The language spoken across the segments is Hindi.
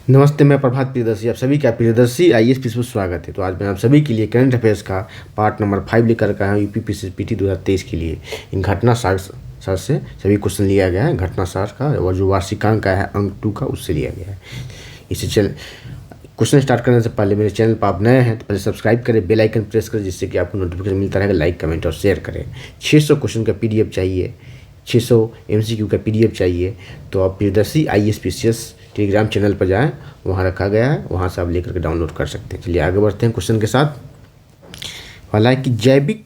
नमस्ते, मैं प्रभात प्रियदर्शी, आप सभी का प्रियदर्शी आईएएस पीसी में स्वागत है। तो आज मैं आप सभी के लिए करंट अफेयर्स का पार्ट नंबर 5 लेकर के आया हूँ यूपी पीटी 2023 के लिए। इन घटना सार से सभी क्वेश्चन लिया गया है। घटना सार का और जो वार्षिकांक का है अंक 2 का, उससे लिया गया है। इसे क्वेश्चन स्टार्ट करने से पहले मेरे चैनल पर आप नए हैं तो पहले सब्सक्राइब करें, बेल आइकन प्रेस करें, जिससे कि आपको नोटिफिकेशन मिलता रहेगा। लाइक, कमेंट और शेयर करें। 600 क्वेश्चन का पीडीएफ चाहिए, 600 एमसीक्यू का पीडीएफ चाहिए, तो आप Priyadarshi IAS PCS Telegram channel पर जाएं, वहाँ रखा गया है, वहाँ से आप लेकर के डाउनलोड कर सकते हैं। चलिए आगे बढ़ते हैं क्वेश्चन के साथ। वाला है कि जैविक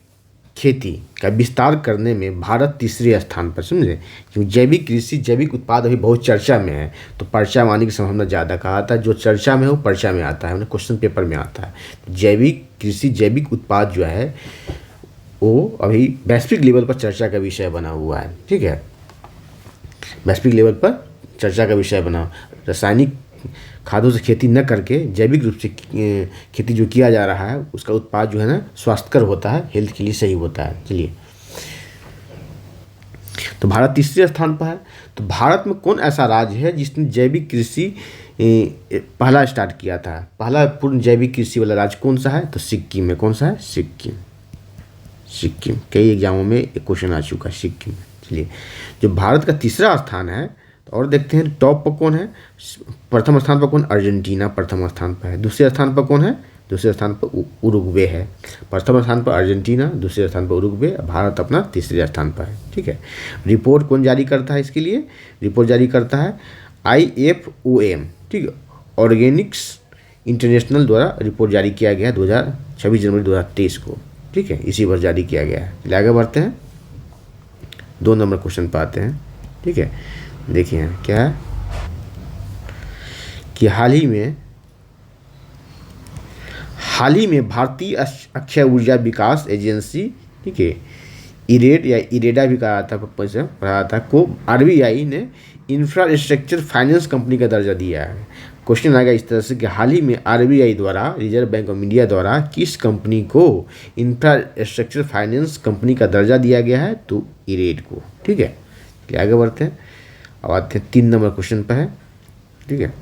खेती का विस्तार करने में भारत तीसरे स्थान पर। समझे, क्योंकि जैविक कृषि, जैविक उत्पाद अभी बहुत चर्चा में है, तो पर्चा में आने की संभावना ज़्यादा। कहा था जो चर्चा में हो पर्चा में आता है, क्वेश्चन पेपर में आता है। तो जैविक कृषि, जैविक उत्पाद जो है वो अभी वैश्विक लेवल पर चर्चा का विषय बना हुआ है। ठीक है, वैश्विक लेवल पर चर्चा का विषय बना। रासायनिक खादों से खेती न करके जैविक रूप से खेती जो किया जा रहा है, उसका उत्पाद जो है ना स्वास्थ्यकर होता है, हेल्थ के लिए सही होता है। चलिए, तो भारत तीसरे स्थान पर है। तो भारत में कौन ऐसा राज्य है जिसने जैविक कृषि पहला स्टार्ट किया था? पहला पूर्ण जैविक कृषि वाला राज्य कौन सा है? तो सिक्किम है। कौन सा है? सिक्किम। सिक्किम कई एग्जामों में एक क्वेश्चन आ चुका है, सिक्किम। चलिए, जो भारत का तीसरा स्थान है, तो और देखते हैं टॉप पर कौन है। प्रथम स्थान पर कौन? अर्जेंटीना प्रथम स्थान पर है। दूसरे स्थान पर कौन है? दूसरे स्थान पर उरुग्वे है। प्रथम स्थान पर अर्जेंटीना, दूसरे स्थान पर उरुग्वे, भारत अपना तीसरे स्थान पर है। ठीक है, रिपोर्ट कौन जारी करता है इसके लिए? रिपोर्ट जारी करता है IFOM। ठीक है, ऑर्गेनिक्स इंटरनेशनल द्वारा रिपोर्ट जारी किया गया है 26 जनवरी 2023 को। ठीक है, इसी वर्ष जारी किया गया है। आगे बढ़ते हैं, 2 नंबर क्वेश्चन पर आते हैं। ठीक है, देखिए क्या है कि हाल ही में भारतीय अक्षय ऊर्जा विकास एजेंसी, ठीक है, इरेड या इरेडा भी कहा था, पढ़ा था, को RBI ने इंफ्रास्ट्रक्चर फाइनेंस कंपनी का दर्जा दिया है। क्वेश्चन आएगा इस तरह से कि हाल ही में RBI द्वारा, रिजर्व बैंक ऑफ इंडिया द्वारा, किस कंपनी को इंफ्रास्ट्रक्चर फाइनेंस कंपनी का दर्जा दिया गया है? तो इरेड को। ठीक है, आगे बढ़ते हैं। अब आते हैं 3 नंबर क्वेश्चन पर है। ठीक है,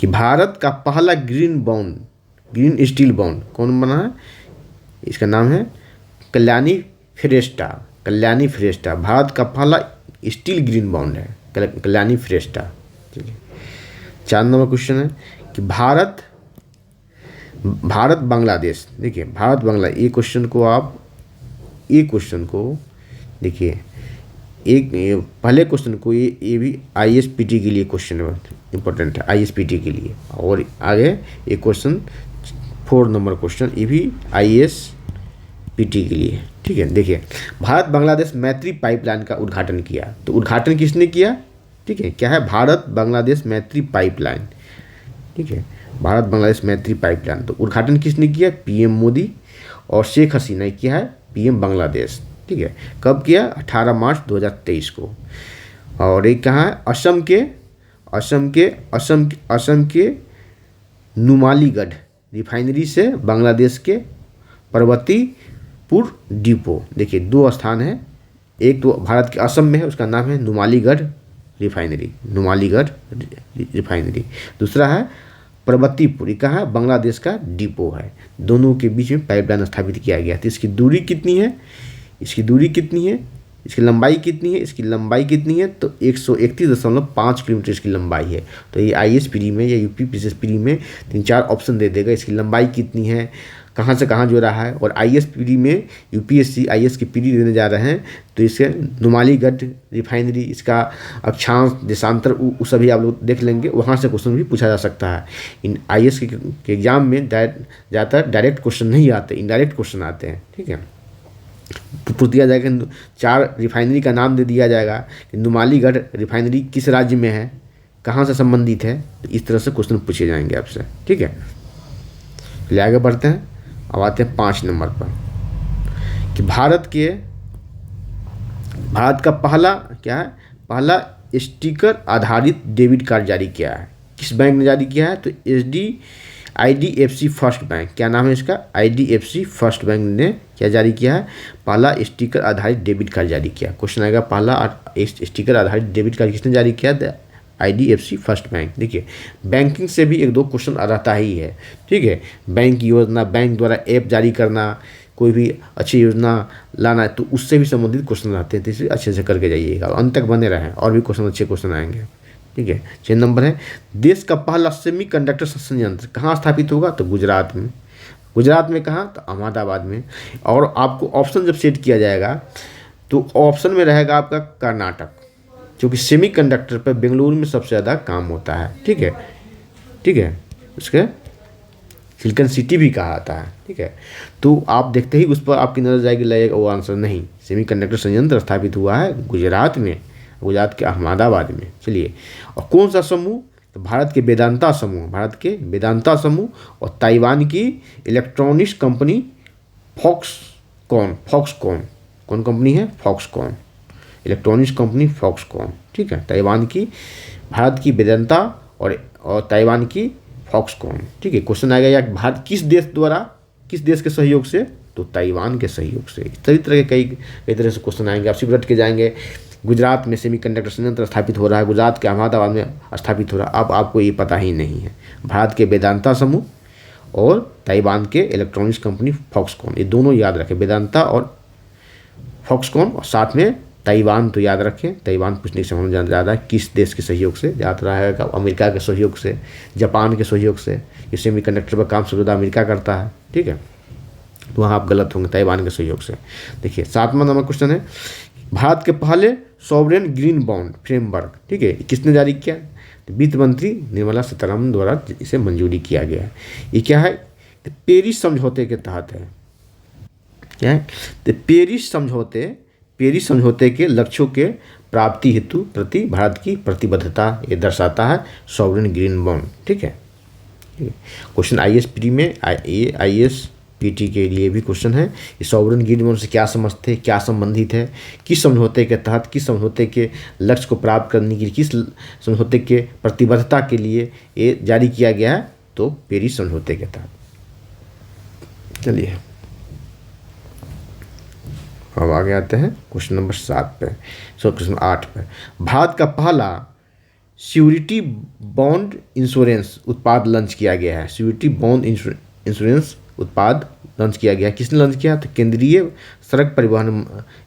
कि भारत का पहला ग्रीन स्टील बॉन्ड कौन बना है? इसका नाम है कल्याणी फ्रेस्टा। कल्याणी फ्रेस्टा भारत का पहला स्टील ग्रीन बॉन्ड है, कल्याणी फ्रेस्टा। ठीक है, 4 नंबर क्वेश्चन है कि भारत बांग्लादेश। देखिए, भारत बांग्ला, ये क्वेश्चन को देखिए, पहले क्वेश्चन को ये भी ISPT के लिए क्वेश्चन इंपॉर्टेंट है, ISPT के लिए। और आगे एक क्वेश्चन 4 नंबर क्वेश्चन, ये भी ISPT के लिए। ठीक है, देखिए, भारत बांग्लादेश मैत्री पाइपलाइन का उद्घाटन किया। तो उद्घाटन किसने किया? ठीक है, क्या है? भारत बांग्लादेश मैत्री पाइपलाइन। ठीक है, भारत बांग्लादेश मैत्री पाइपलाइन। तो उद्घाटन किसने किया? PM मोदी और शेख हसीना किया है, PM बांग्लादेश। ठीक है, कब किया? 18 मार्च 2023 को। और एक कहाँ है? असम के नुमालीगढ़ रिफाइनरी से बांग्लादेश के पर्वतीपुर डिपो। देखिए, 2 स्थान है, एक तो भारत के असम में है, उसका नाम है नुमालीगढ़ रिफाइनरी। दूसरा है पर्वतीपुर, ये कहाँ है? बांग्लादेश का डिपो है। दोनों के बीच में पाइपलाइन स्थापित किया गया। तो इसकी दूरी कितनी है? इसकी लंबाई कितनी है? इसकी लंबाई कितनी है? तो 131.5 किलोमीटर इसकी लंबाई है। तो ये ISPT में या यूपी PCSPT में 3-4 ऑप्शन दे देगा, इसकी लंबाई कितनी है, कहाँ से कहाँ जो रहा है। और ISPT में UPSC IS की PD देने जा रहे हैं, तो इसके नुमालीगढ़ रिफाइनरी, इसका अक्षांश, देशांतर, वो सभी आप लोग देख लेंगे। वहाँ से क्वेश्चन भी पूछा जा सकता है। इन IS के एग्जाम में ज़्यादातर डायरेक्ट क्वेश्चन नहीं आते, इनडायरेक्ट क्वेश्चन आते हैं। ठीक है, पूछ दिया जाएगा, 4 रिफाइनरी का नाम दे दिया जाएगा कि नुमालीगढ़ रिफाइनरी किस राज्य में है, कहाँ से संबंधित है। तो इस तरह से क्वेश्चन पूछे जाएंगे आपसे। ठीक है, चलिए आगे बढ़ते हैं। अब आते हैं 5 नंबर पर कि भारत का पहला क्या है? पहला स्टिकर आधारित डेबिट कार्ड जारी किया है। किस बैंक ने जारी किया है? तो IDFC फर्स्ट बैंक। क्या नाम है इसका? IDFC फर्स्ट बैंक ने क्या जारी किया है? पहला स्टिकर आधारित डेबिट कार्ड जारी किया। क्वेश्चन आएगा, पहला स्टिकर आधारित डेबिट कार्ड किसने जारी किया? IDFC first bank. देखिए बैंकिंग से भी एक दो क्वेश्चन रहता ही है, ठीक है। बैंक योजना, बैंक द्वारा ऐप जारी करना, कोई भी अच्छी योजना लाना, तो उससे भी संबंधित क्वेश्चन रहते हैं, तो इसे अच्छे से करके जाइएगा, अंत तक बने रहें, और भी क्वेश्चन अच्छे क्वेश्चन आएंगे, ठीक है। 6 नंबर है, देश का पहला सेमीकंडक्टर संयंत्र कहाँ स्थापित होगा? तो गुजरात में। गुजरात में कहाँ? तो अहमदाबाद में। और आपको ऑप्शन जब सेट किया जाएगा तो ऑप्शन में रहेगा आपका कर्नाटक, क्योंकि सेमीकंडक्टर पर बेंगलुरु में सबसे ज़्यादा काम होता है, ठीक है, ठीक है। उसके सिलिकॉन सिटी भी कहा जाता है, ठीक है। तो आप देखते ही उस पर आपकी नजर जाएगी, लगेगा वो आंसर नहीं, सेमीकंडक्टर संयंत्र स्थापित हुआ है गुजरात में, गुजरात के अहमदाबाद में। चलिए, और कौन सा समूह? तो भारत के वेदांता समूह, भारत के वेदांता समूह और ताइवान की इलेक्ट्रॉनिक्स कंपनी फॉक्सकॉन। फॉक्सकॉन कौन कंपनी है? फॉक्सकॉन, इलेक्ट्रॉनिक्स कंपनी फॉक्सकॉन, ठीक है। ताइवान की, भारत की वेदांता और ताइवान की फॉक्सकॉन, ठीक है। क्वेश्चन आएगा, या भारत किस देश द्वारा, किस देश के सहयोग से? तो ताइवान के सहयोग से। इस तरह के कई तरह से क्वेश्चन आएंगे, आप सिर्फ रट के जाएंगे। गुजरात में सेमीकंडक्टर संयंत्र स्थापित हो रहा है, गुजरात के अहमदाबाद में स्थापित हो रहा है, अब आपको ये पता ही नहीं है। भारत के वेदांता समूह और ताइवान के इलेक्ट्रॉनिक्स कंपनी फॉक्सकॉन, ये दोनों याद रखें, वेदांता और फॉक्सकॉन, और साथ में ताइवान तो याद रखें। ताइवान पूछने की संभावना ज़्यादा है, किस देश के सहयोग से? याद रहेगा अमेरिका के सहयोग से, जापान के सहयोग से। ये सेमीकंडक्टर पर काम सबसे ज़्यादा अमेरिका करता है, ठीक है, तो वहाँ आप गलत होंगे, ताइवान के सहयोग से। देखिए 7वां नंबर क्वेश्चन है, भारत के पहले सॉवरेन ग्रीन बॉन्ड फ्रेमवर्क, ठीक है, किसने जारी किया? तो वित्त मंत्री निर्मला सीतारमण द्वारा इसे मंजूरी किया गया है। ये क्या है? तो पेरिस समझौते के तहत है। क्या है? तो पेरिस समझौते के लक्ष्यों के प्राप्ति हेतु प्रति भारत की प्रतिबद्धता ये दर्शाता है सॉवरेन ग्रीन बॉन्ड, ठीक है। क्वेश्चन ISPT में, ISPT के लिए भी क्वेश्चन है, ये सॉवरेन ग्रीन बॉन्ड से क्या समझते हैं, क्या संबंधित है, किस समझौते के तहत, किस समझौते के लक्ष्य को प्राप्त करने के लिए, किस समझौते के प्रतिबद्धता के लिए ये जारी किया गया है? तो पेरिस समझौते के तहत। चलिए अब आगे आते हैं क्वेश्चन नंबर 7 पे, क्वेश्चन 8 पे। भारत का पहला श्योरिटी बॉन्ड इंश्योरेंस उत्पाद लॉन्च किया गया है। श्योरिटी बॉन्ड इंश्योरेंस उत्पाद लॉन्च किया गया है, किसने लॉन्च किया? तो केंद्रीय सड़क परिवहन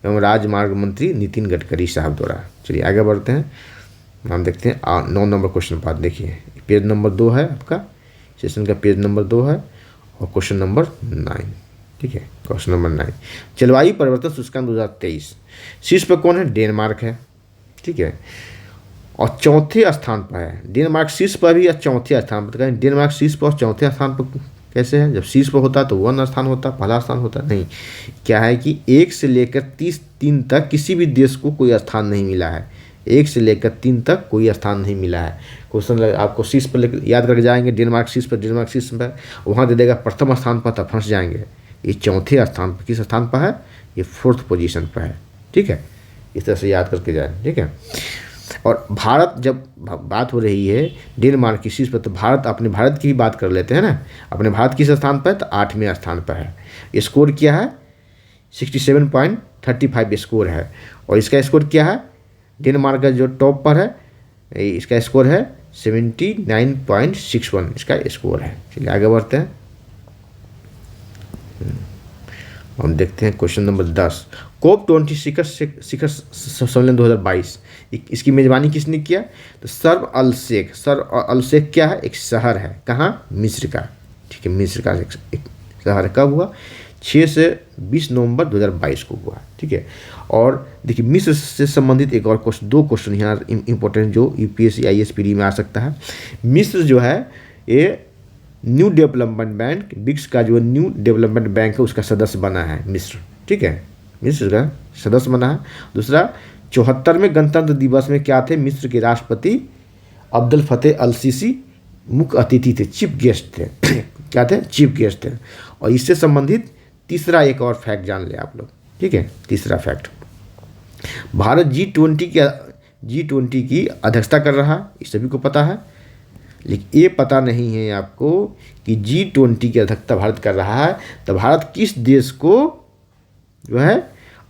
एवं राजमार्ग मंत्री नितिन गडकरी साहब द्वारा। चलिए आगे बढ़ते हैं, हम देखते हैं 9 नंबर क्वेश्चन पास। देखिए पेज नंबर 2 है आपका, सेशन का पेज नंबर 2 है, और क्वेश्चन नंबर 9, ठीक है। क्वेश्चन नंबर 9, जलवायु परिवर्तन सूचकांक 2023 शीर्ष पर कौन है? डेनमार्क है, ठीक है, और चौथे स्थान पर है। डेनमार्क शीर्ष पर भी या चौथे स्थान पर? कहें डेनमार्क शीर्ष पर और चौथे स्थान पर कैसे है? जब शीर्ष पर होता तो 1 स्थान होता, पहला स्थान होता, नहीं। क्या है कि 1 से लेकर 3 तक किसी भी देश को कोई स्थान नहीं मिला है, 1 से लेकर 3 तक कोई स्थान नहीं मिला है। क्वेश्चन आपको शीर्ष पर याद करके जाएंगे, डेनमार्क शीर्ष पर, डेनमार्क शीर्ष पर, वहाँ दे देगा प्रथम स्थान पर, तब फंस जाएंगे। ये चौथे स्थान पर, किस स्थान पर है? ये 4th पोजीशन पर है, ठीक है। इस तरह से याद करके जाए, ठीक है। और भारत, जब बात हो रही है डेनमार्क की शीर्ष पर, तो अपने भारत की ही बात कर लेते हैं ना। अपने भारत किस स्थान पर है? तो 8वें स्थान पर है। स्कोर क्या है? 67.35 स्कोर है। और इसका स्कोर क्या है? डेनमार्क का जो टॉप पर है, इसका स्कोर है 79.61 इसका स्कोर है। चलिए आगे बढ़ते हैं, हम देखते हैं क्वेश्चन नंबर 10, COP20 शिखर सम्मेलन 2022, इसकी मेजबानी किसने किया? तो शर्म अल शेख क्या है? एक शहर है, कहाँ? मिस्र का, ठीक है, मिस्र का एक शहर है। कब हुआ? 6 से 20 नवंबर 2022 को हुआ, ठीक है। और देखिए मिस्र से संबंधित एक और क्वेश्चन, 2 क्वेश्चन यहाँ इंपॉर्टेंट जो UPSC ISPD में आ सकता है। मिस्र जो है ये न्यू डेवलपमेंट बैंक, ब्रिक्स का जो न्यू डेवलपमेंट बैंक है उसका सदस्य बना है मिस्र, ठीक है, मिस्र का सदस्य बना है। दूसरा 74वें गणतंत्र दिवस में क्या थे? मिस्र के राष्ट्रपति अब्दुल फतेह अल सीसी मुख्य अतिथि थे, चीफ गेस्ट थे। क्या थे? चीफ गेस्ट थे। और इससे संबंधित तीसरा एक और फैक्ट जान ले आप लोग, ठीक है। तीसरा फैक्ट, भारत G20 की अध्यक्षता कर रहा है, ये सभी को पता है, लेकिन ये पता नहीं है आपको कि G20 की अध्यक्षता भारत कर रहा है, तो भारत किस देश को जो है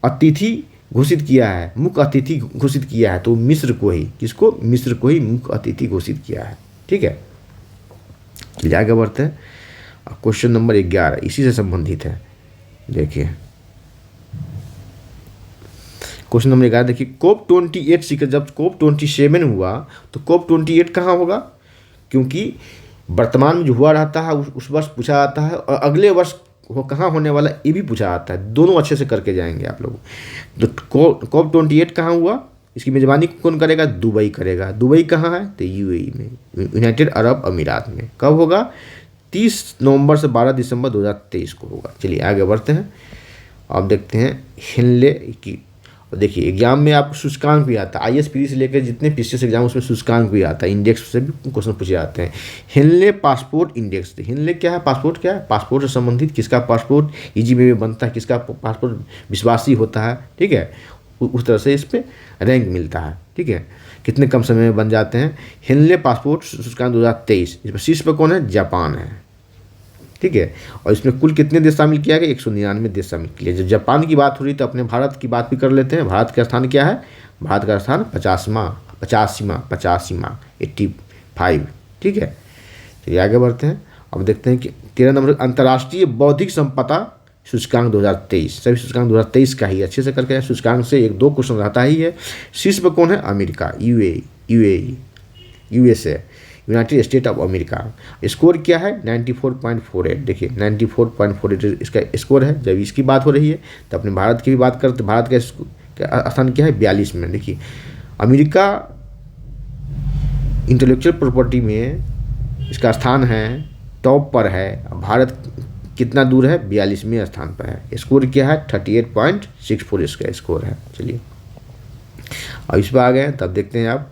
अतिथि घोषित किया है, मुख्य अतिथि घोषित किया है, तो मिस्र को ही, किसको, मिस्र को ही मुख्य अतिथि घोषित किया है। ठीक है, चलिए आगे बढ़ते हैं। क्वेश्चन नंबर 11 इसी से संबंधित है। देखिए क्वेश्चन नंबर 11 देखिए, कोप 28 शिखर, जब कोप 27 हुआ तो कोप 28 कहाँ होगा, क्योंकि वर्तमान में जो हुआ रहता है उस वर्ष पूछा जाता है, और अगले वर्ष वो कहाँ होने वाला ये भी पूछा जाता है। दोनों अच्छे से करके जाएंगे आप लोग। तो कोप 28 कहाँ हुआ, इसकी मेज़बानी कौन करेगा, दुबई करेगा। दुबई कहाँ है, तो यूएई में, यूनाइटेड अरब अमीरात में। कब होगा, 30 नवंबर से 12 दिसंबर 2023 को होगा। चलिए आगे बढ़ते हैं। अब देखते हैं हेनले की। देखिए एग्जाम में आपको सूचकांक भी आता है, ISPD से लेकर जितने पीसीएस एग्जाम उसमें सूचकांक भी आता है, इंडेक्स से भी क्वेश्चन पूछे जाते हैं। हेनले पासपोर्ट इंडेक्स, हेनले क्या है, पासपोर्ट क्या है, पासपोर्ट से संबंधित किसका पासपोर्ट इजी वे में बनता है, किसका पासपोर्ट विश्वासी होता है। ठीक है, उस तरह से इस पर रैंक मिलता है। ठीक है, कितने कम समय में बन जाते हैं। हेनले पासपोर्ट सूचकांक 2023, इसमें शीर्ष पर कौन है, जापान है। ठीक है, और इसमें कुल कितने देश शामिल किया गया, 199 देश शामिल किए। जब जापान की बात हो रही तो अपने भारत की बात भी कर लेते हैं। भारत का स्थान क्या है, भारत का स्थान 85वां 85। ठीक है, चलिए आगे बढ़ते हैं। अब देखते हैं कि 13 नंबर अंतर्राष्ट्रीय बौद्धिक संपदा सूचकांक 2023, सभी सूचकांक 2023 का ही अच्छे से करके सूचकांक से 1-2 क्वेश्चन रहता ही है। शीर्ष पर कौन है, America, USA, United state of America. Score क्या है, 94.48। देखिए 94.48 इसका स्कोर है। जब इसकी बात हो रही है तो अपने भारत की भी बात करते, भारत का स्थान क्या है, 42 में। देखिए अमेरिका इंटेलेक्चुअल प्रॉपर्टी में इसका स्थान है, टॉप पर है। भारत कितना दूर है, 42वें स्थान पर है। स्कोर क्या है, 38.64 इसका स्कोर है। चलिए अब इस पर आ गए, तब देखते हैं आप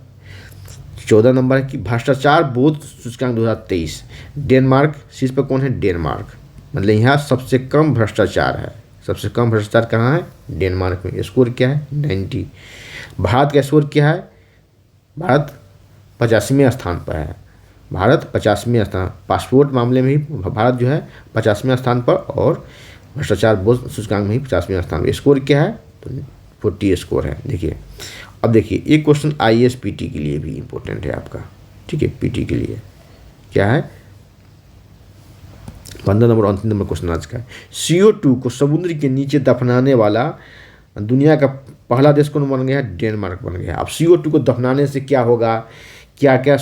14 नंबर है कि भ्रष्टाचार बोध सूचकांक 2023, डेनमार्क शीर्ष पर कौन है, डेनमार्क। मतलब यहाँ सबसे कम भ्रष्टाचार है, सबसे कम भ्रष्टाचार कहाँ है, डेनमार्क में। स्कोर क्या है, 90। भारत का स्कोर क्या है, भारत 85वें स्थान पर है। भारत 85वें स्थान, पासपोर्ट मामले में ही भारत जो है 50वें स्थान पर, और भ्रष्टाचार बोध सूचकांक में ही 50वें स्थान पर। स्कोर क्या है, तो 40 स्कोर है। देखिए अब देखिए एक क्वेश्चन ISPT के लिए भी इम्पोर्टेंट है आपका। ठीक है, PT के लिए क्या है, 15 नंबर 29 नंबर क्वेश्चन आज का है। CO2 को समुद्र के नीचे दफनाने वाला दुनिया का पहला देश कौन बन गया है, डेनमार्क बन गया। अब CO2 को दफनाने से क्या होगा, क्या क्या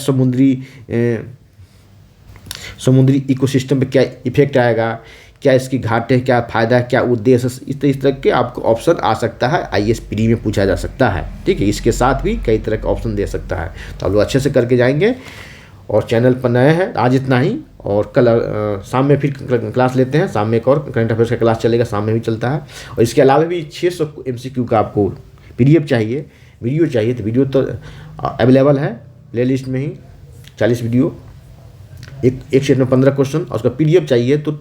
समुद्री इकोसिस्टम पे क्या इफेक्ट आएगा, क्या इसकी घाटे, क्या फ़ायदा है, क्या उद्देश्य, इस तरह के आपको ऑप्शन आ सकता है, ISPD में पूछा जा सकता है। ठीक है, इसके साथ भी कई तरह के ऑप्शन दे सकता है। तो आप लोग अच्छे से करके जाएंगे। और चैनल पर नए हैं आज इतना ही, और कल शाम में फिर क्लास लेते हैं। शाम में एक और करंट अफेयर्स का क्लास चलेगा, शाम में भी चलता है। और इसके अलावा भी 600 MCQ का आपको PDF चाहिए, वीडियो चाहिए, तो वीडियो तो अवेलेबल है प्ले लिस्ट में ही, 40 वीडियो, एक सेट में 15 क्वेश्चन। और उसका PDF चाहिए तो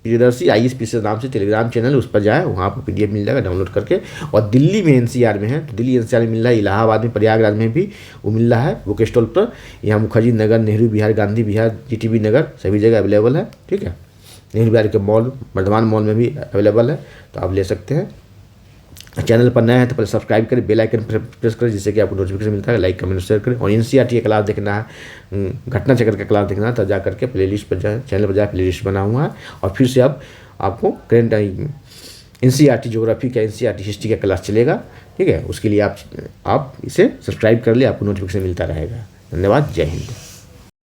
प्रियदर्शी ISPC नाम से टेलीग्राम चैनल, उस पर जाए, वहाँ पर PDF मिल जाएगा डाउनलोड करके। और दिल्ली में NCR में है तो दिल्ली NCR में मिल रहा है, इलाहाबाद में, प्रयागराज में भी वो मिल रहा है बुक स्टॉल पर। यहाँ मुखर्जी नगर, नेहरू विहार, गांधी विहार, GTB नगर, सभी जगह अवेलेबल है। ठीक है, नेहरू विहार के मॉल, वर्धमान मॉल में भी अवेलेबल है, तो आप ले सकते हैं। चैनल पर नए हैं तो पहले सब्सक्राइब करें, बेल आइकन प्रेस करें, जिससे कि आपको नोटिफिकेशन मिलता है। लाइक कमेंट शेयर करें। और NCERT का क्लास देखना है, घटना चक्र का क्लास देखना है, तो जा करके प्लेलिस्ट पर जाए, चैनल पर जाए, प्लेलिस्ट बना हुआ है। और फिर से अब आपको करेंट NCERT ज्योग्राफी का, NCERT हिस्ट्री का क्लास चलेगा। ठीक है, उसके लिए आप इसे सब्सक्राइब कर ले, आपको नोटिफिकेशन मिलता रहेगा। धन्यवाद, जय हिंद।